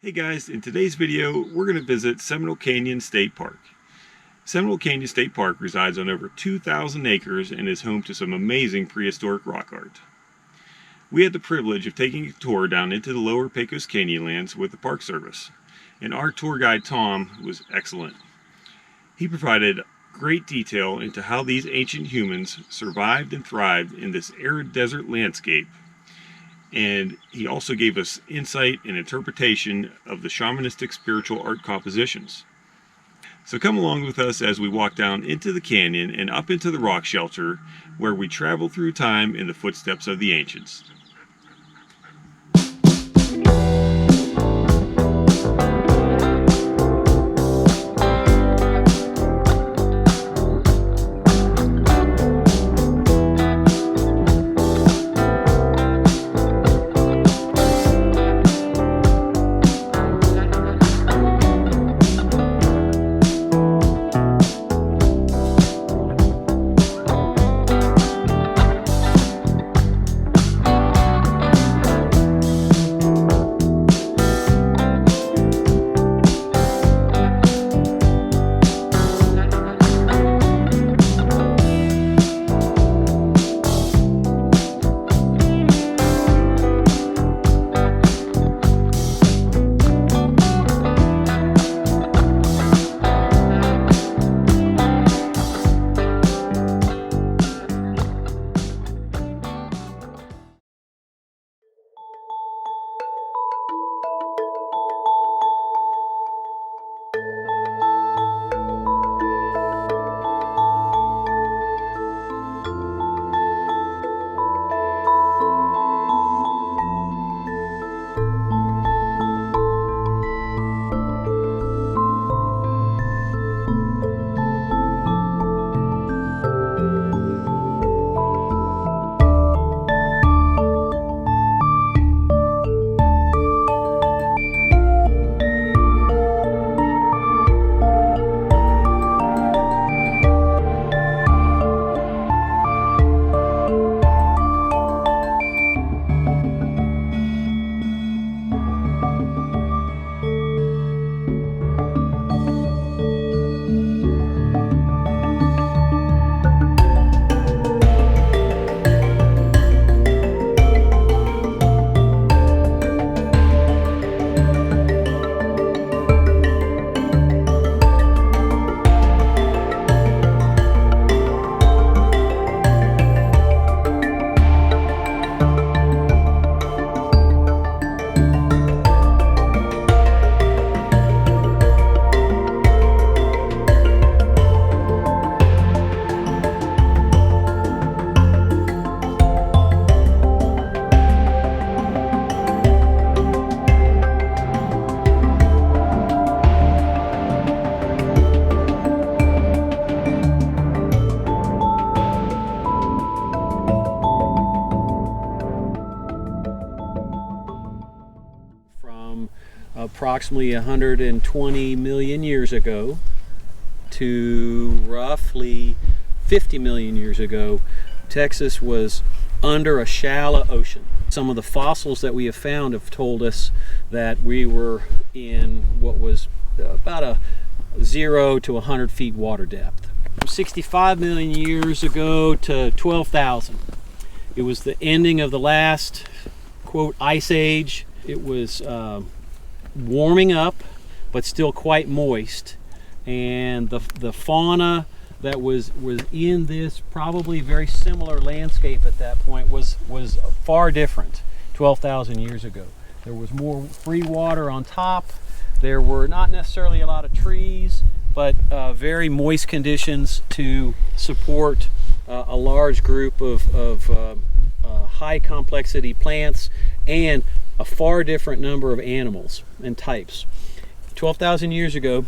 Hey guys, in today's video we're going to visit Seminole Canyon State Park. Seminole Canyon State Park resides on over 2,000 acres and is home to some amazing prehistoric rock art. We had the privilege of taking a tour down into the Lower Pecos Canyonlands with the Park Service, and our tour guide Tom was excellent. He provided great detail into how these ancient humans survived and thrived in this arid desert landscape. And he also gave us insight and interpretation of the shamanistic spiritual art compositions. So come along with us as we walk down into the canyon and up into the Rockshelter, where we travel through time in the footsteps of the ancients. Approximately 120 million years ago to roughly 50 million years ago, Texas was under a shallow ocean. Some of the fossils that we have found have told us that we were in what was about a 0 to 100 feet water depth. From 65 million years ago to 12,000. It was the ending of the last, quote, ice age. It was warming up, but still quite moist, and the fauna that was in this probably very similar landscape at that point was far different 12,000 years ago. There was more free water on top. There were not necessarily a lot of trees, but very moist conditions to support a large group of high complexity plants and a far different number of animals and types. 12,000 years ago,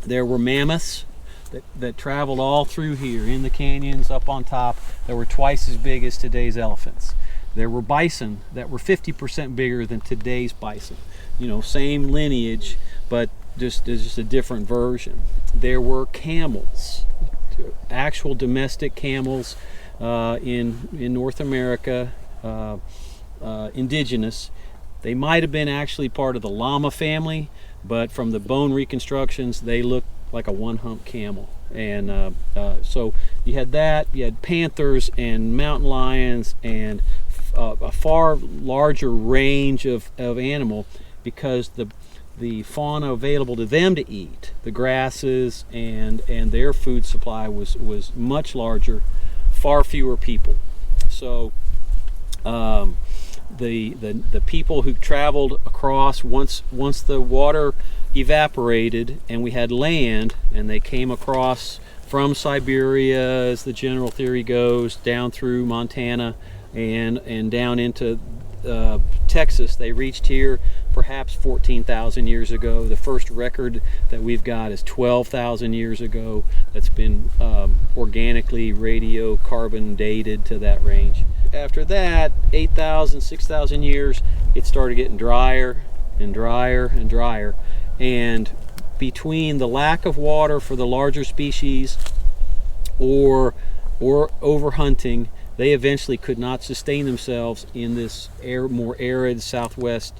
there were mammoths that traveled all through here in the canyons up on top that were twice as big as today's elephants. There were bison that were 50% bigger than today's bison. You know, same lineage, but just a different version. There were camels, actual domestic camels in North America, indigenous, They might have been actually part of the llama family, but from the bone reconstructions, they look like a one-hump camel. And so you had that, you had panthers and mountain lions and a far larger range of animal, because the fauna available to them to eat, the grasses and their food supply was much larger, far fewer people. So the people who traveled across, once the water evaporated and we had land, and they came across from Siberia, as the general theory goes, down through Montana and down into Texas. They reached here perhaps 14,000 years ago. The first record that we've got is 12,000 years ago. That's been organically radiocarbon dated to that range. After that, 8,000, 6,000 years, it started getting drier and drier and drier. And between the lack of water for the larger species or overhunting, they eventually could not sustain themselves in this more arid southwest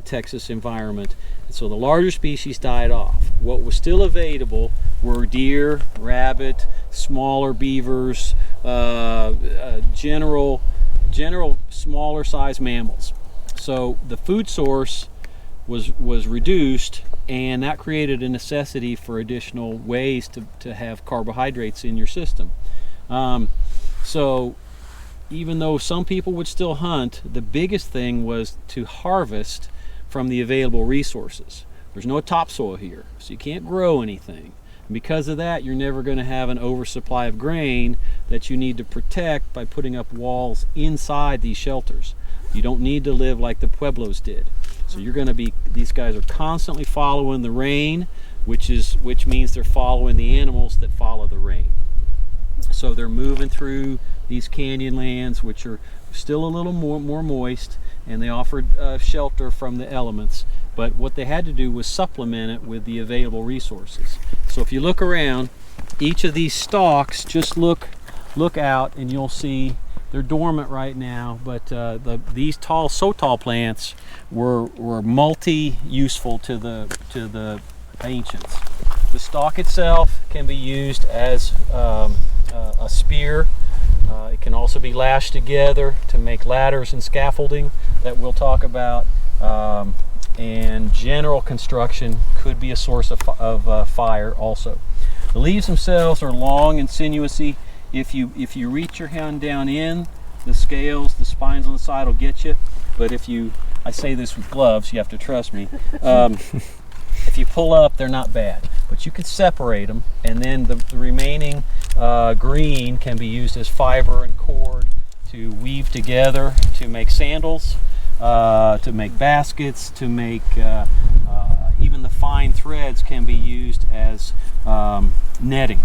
Texas environment. And so the larger species died off. What was still available were deer, rabbit, smaller beavers, general smaller size mammals. So the food source was reduced, and that created a necessity for additional ways to have carbohydrates in your system. So even though some people would still hunt, the biggest thing was to harvest from the available resources. There's no topsoil here, so you can't grow anything. And because of that, you're never going to have an oversupply of grain that you need to protect by putting up walls inside these shelters. You don't need to live like the Pueblos did. So you're going to be, these guys are constantly following the rain, which means they're following the animals that follow the rain. So they're moving through these canyonlands, which are still a little more moist, and they offered shelter from the elements. But what they had to do was supplement it with the available resources. So if you look around, each of these stalks, just look out, and you'll see they're dormant right now. But these so tall plants were multi-useful to the ancients. The stalk itself can be used as a spear. It can also be lashed together to make ladders and scaffolding that we'll talk about. And general construction could be a source of fire also. The leaves themselves are long and sinuousy. If you reach your hand down in, the scales, the spines on the side will get you. But I say this with gloves, you have to trust me. If you pull up, they're not bad, but you can separate them, and then the remaining green can be used as fiber and cord to weave together to make sandals, to make baskets, to make even the fine threads can be used as netting.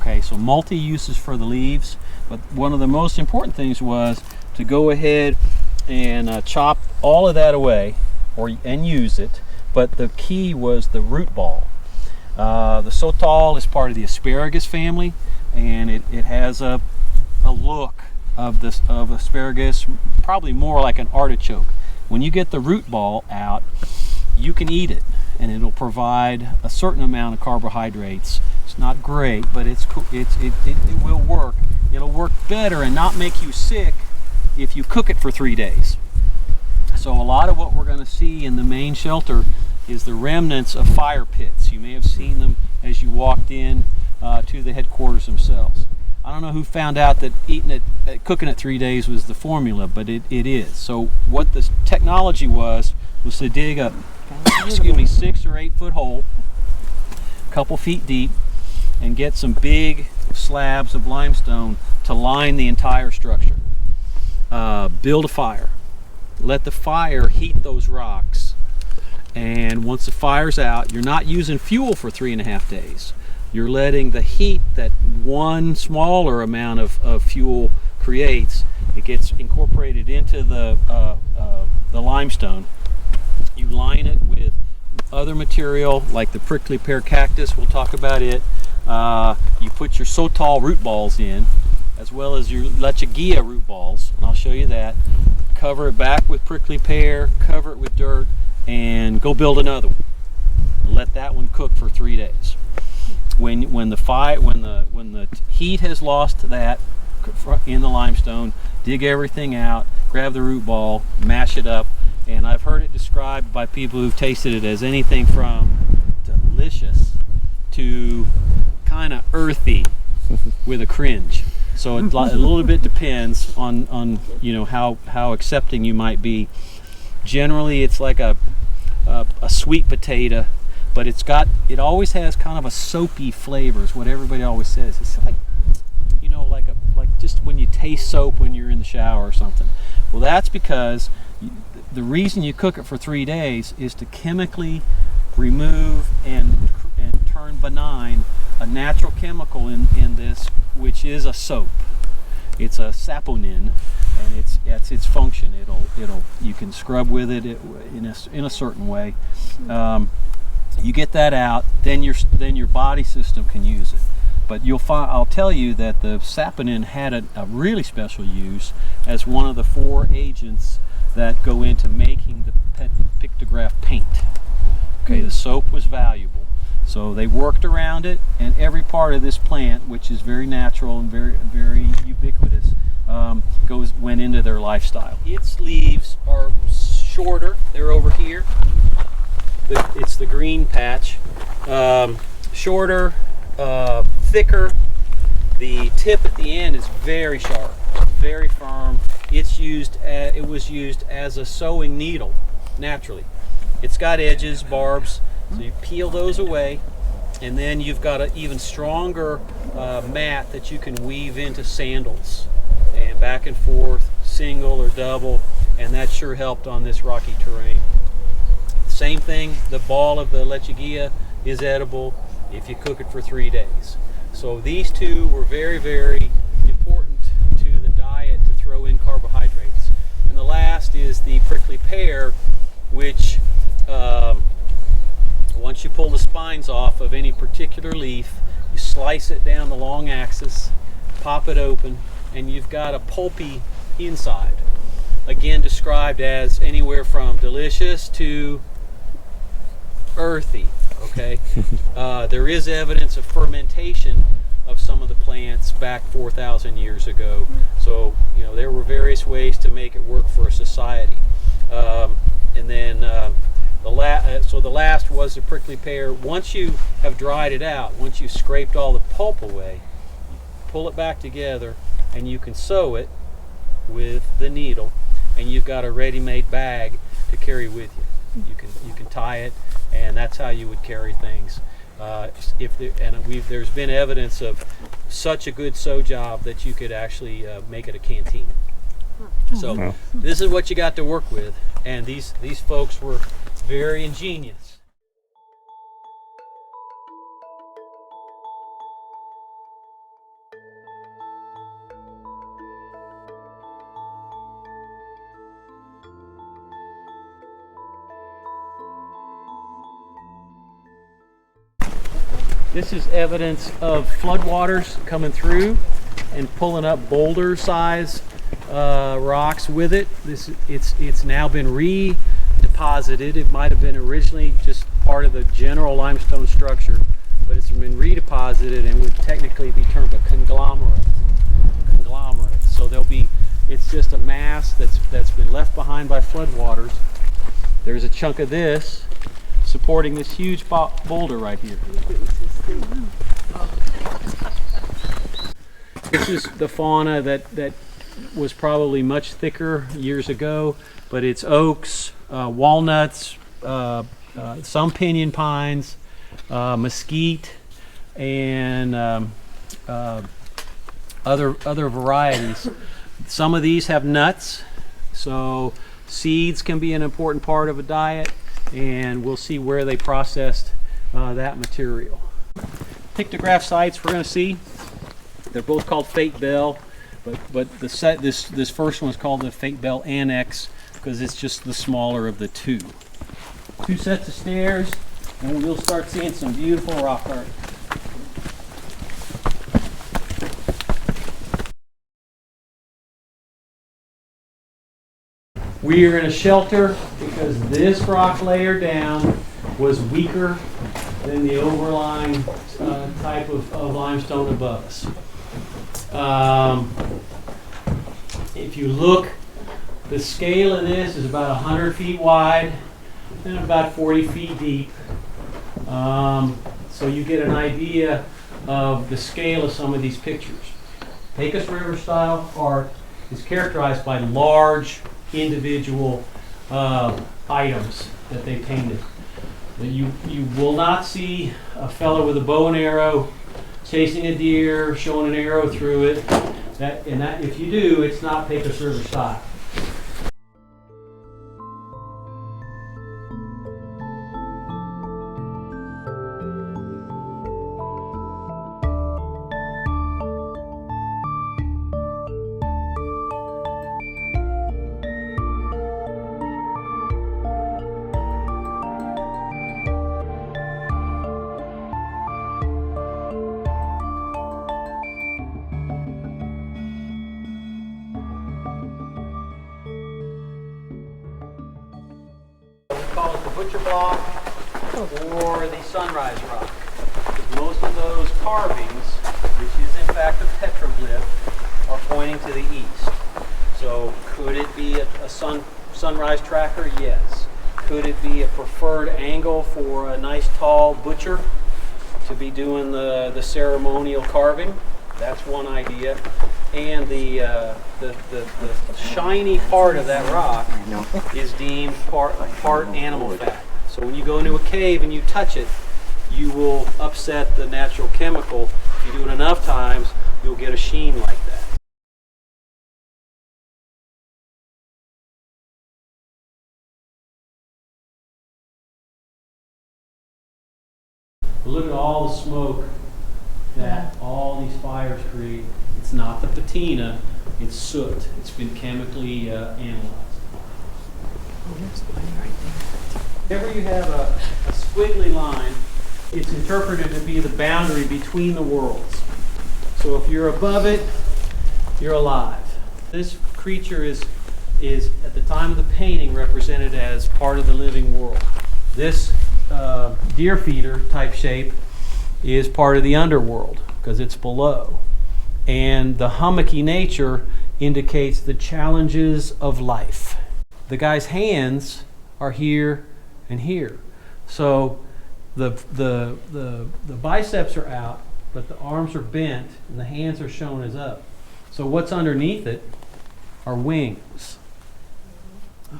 Okay, so multi-uses for the leaves, but one of the most important things was to go ahead and chop all of that away and use it. But the key was the root ball. The sotol is part of the asparagus family, and it has a look of asparagus, probably more like an artichoke. When you get the root ball out, you can eat it, and it'll provide a certain amount of carbohydrates. It's not great, but it will work. It'll work better and not make you sick if you cook it for 3 days. So a lot of what we're going to see in the main shelter is the remnants of fire pits. You may have seen them as you walked in to the headquarters themselves. I don't know who found out that cooking it 3 days was the formula, but it is. So what the technology was to dig a 6 or 8 foot hole, a couple feet deep, and get some big slabs of limestone to line the entire structure. Build a fire. Let the fire heat those rocks, and once the fire's out, you're not using fuel for 3.5 days. You're letting the heat that one smaller amount of fuel creates, it gets incorporated into the limestone. You line it with other material like the prickly pear cactus, we'll talk about it. You put your sotol root balls in, as well as your lechuguilla root balls, and I'll show you that. cover it back with prickly pear, cover it with dirt, and go build another one. Let that one cook for 3 days. When the heat has lost that in the limestone, dig everything out, grab the root ball, mash it up, and I've heard it described by people who've tasted it as anything from delicious to kind of earthy with a cringe. So it a little bit depends on you know how accepting you might be. Generally, it's like a sweet potato, but it always has kind of a soapy flavor. Is what everybody always says. It's like, you know, like just when you taste soap when you're in the shower or something. Well, that's because the reason you cook it for 3 days is to chemically remove and turn benign a natural chemical in this, which is a soap. It's a saponin, and it's its function. You can scrub with it in a certain way. You get that out, then your body system can use it. But I'll tell you that the saponin had a really special use as one of the 4 agents that go into making the pictograph paint. Okay, the soap was valuable. So they worked around it, and every part of this plant, which is very natural and very, very ubiquitous, went into their lifestyle. Its leaves are shorter. They're over here. It's the green patch. Shorter, thicker. The tip at the end is very sharp, very firm. It was used as a sewing needle naturally. It's got edges, barbs. So you peel those away, and then you've got an even stronger mat that you can weave into sandals, and back and forth, single or double, and that sure helped on this rocky terrain. Same thing, the ball of the lechuguilla is edible if you cook it for 3 days. So these two were very, very important to the diet to throw in carbohydrates. And the last is the prickly pear, which once you pull the spines off of any particular leaf, you slice it down the long axis, pop it open, and you've got a pulpy inside. Again, described as anywhere from delicious to earthy. Okay, there is evidence of fermentation of some of the plants back 4,000 years ago. So you know there were various ways to make it work for a society. And then the last was the prickly pear. Once you have dried it out, once you've scraped all the pulp away, you pull it back together, and you can sew it with the needle, and you've got a ready-made bag to carry with you. You can tie it, and that's how you would carry things. There's been evidence of such a good sew job that you could actually make it a canteen. So this is what you got to work with, and these folks were very ingenious. This is evidence of floodwaters coming through and pulling up boulder size rocks with it. It's now been redeposited. It might have been originally just part of the general limestone structure, but it's been redeposited and would technically be termed a conglomerate. So it's just a mass that's been left behind by floodwaters. There's a chunk of this supporting this huge boulder right here. This is the fauna that was probably much thicker years ago, but it's oaks, walnuts, some pinyon pines, mesquite, and other varieties. Some of these have nuts, so seeds can be an important part of a diet, and we'll see where they processed that material. Pictograph sites we're going to see, they're both called Fate Bell, but this first one is called the Fate Bell Annex because it's just the smaller of the two. 2 sets of stairs, and we'll start seeing some beautiful rock art. We are in a shelter because this rock layer down was weaker than the overlying type of limestone above us. If you look, the scale of this is about 100 feet wide and about 40 feet deep. So you get an idea of the scale of some of these pictures. Pecos River style art is characterized by large individual items that they painted. You will not see a fellow with a bow and arrow chasing a deer, showing an arrow through it. If you do, it's not Pecos River style. Call it the butcher block or the sunrise rock. Because most of those carvings, which is in fact a petroglyph, are pointing to the east. So could it be a sunrise tracker? Yes. Could it be a preferred angle for a nice tall butcher to be doing the ceremonial carving? That's one idea. And the shiny part of that rock is deemed part animal fat. So when you go into a cave and you touch it, you will upset the natural chemical. If you do it enough times, you'll get a sheen like that. But look at all the smoke that all these fires create. It's not the patina, it's soot. It's been chemically analyzed. Whenever you have a squiggly line, it's interpreted to be the boundary between the worlds. So if you're above it, you're alive. This creature is at the time of the painting represented as part of the living world. This deer feeder type shape is part of the underworld because it's below. And the hummocky nature indicates the challenges of life. The guy's hands are here and here. So the biceps are out, but the arms are bent and the hands are shown as up. So what's underneath it are wings.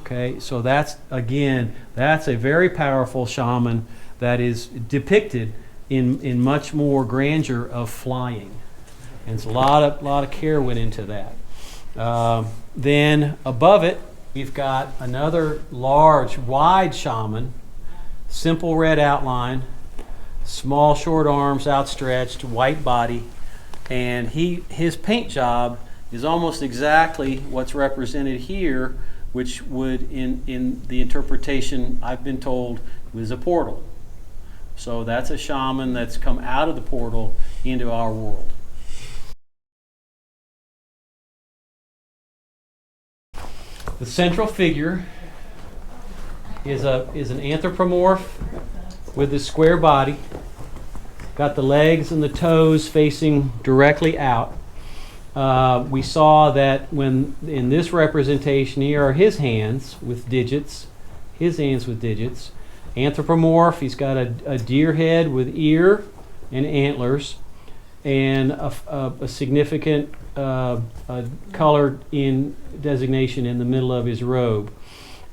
Okay, so that's a very powerful shaman that is depicted in much more grandeur of flying. And a lot of care went into that. Then above it, we've got another large, wide shaman, simple red outline, small short arms outstretched, white body, and his paint job is almost exactly what's represented here, which would, in the interpretation I've been told, was a portal. So that's a shaman that's come out of the portal into our world. The central figure is an anthropomorph with a square body. Got the legs and the toes facing directly out. We saw that when in this representation here are his hands with digits. Anthropomorph, he's got a deer head with ear and antlers and a significant color in designation in the middle of his robe.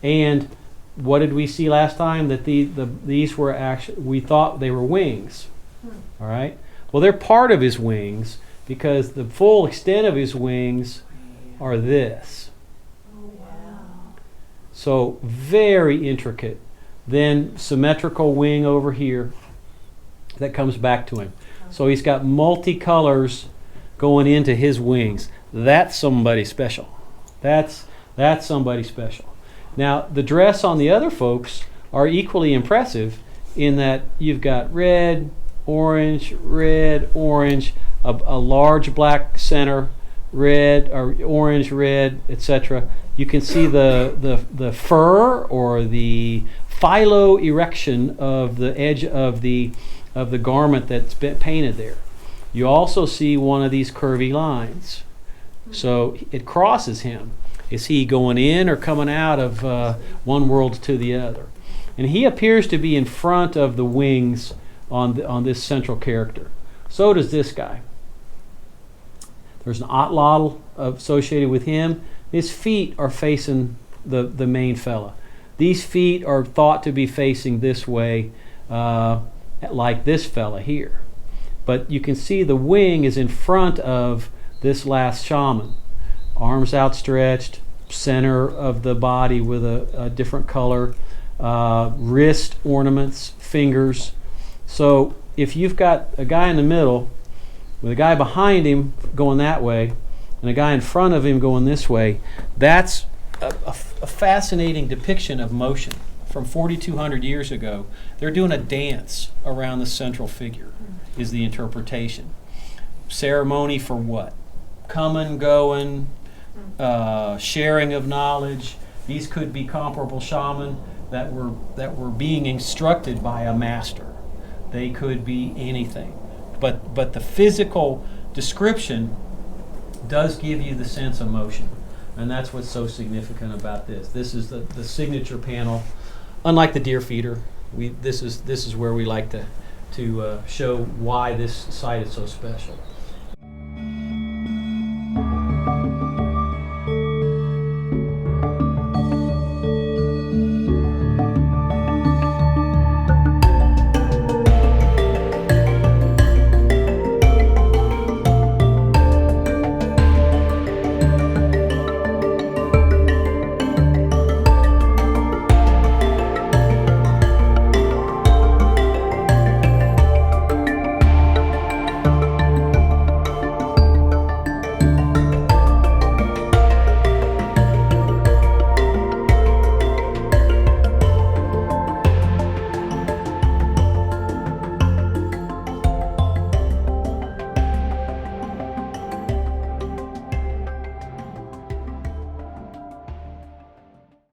And what did we see last time? That these were actually, we thought they were wings. All right. Well, they're part of his wings because the full extent of his wings are this. So very intricate. Then symmetrical wing over here that comes back to him. So he's got multicolors going into his wings. That's somebody special. That's somebody special. Now, the dress on the other folks are equally impressive in that you've got red, orange, a large black center, red or orange, red, etc. you can see the fur or the phylloerection of the edge of the garment that's been painted there. You also see one of these curvy lines. So it crosses him. Is he going in or coming out of one world to the other? And he appears to be in front of the wings on this central character. So does this guy. There's an otlotl associated with him. His feet are facing the main fella. These feet are thought to be facing this way, like this fella here. But you can see the wing is in front of this last shaman. Arms outstretched, center of the body with a different color, wrist ornaments, fingers. So if you've got a guy in the middle with a guy behind him going that way and a guy in front of him going this way, that's a fascinating depiction of motion from 4,200 years ago. They're doing a dance around the central figure, is the interpretation. Ceremony for what? Coming, going, sharing of knowledge. These could be comparable shaman that were being instructed by a master. They could be anything. But the physical description does give you the sense of motion. And that's what's so significant about this. This is the signature panel. Unlike the deer feeder, this is where we like to show why this site is so special.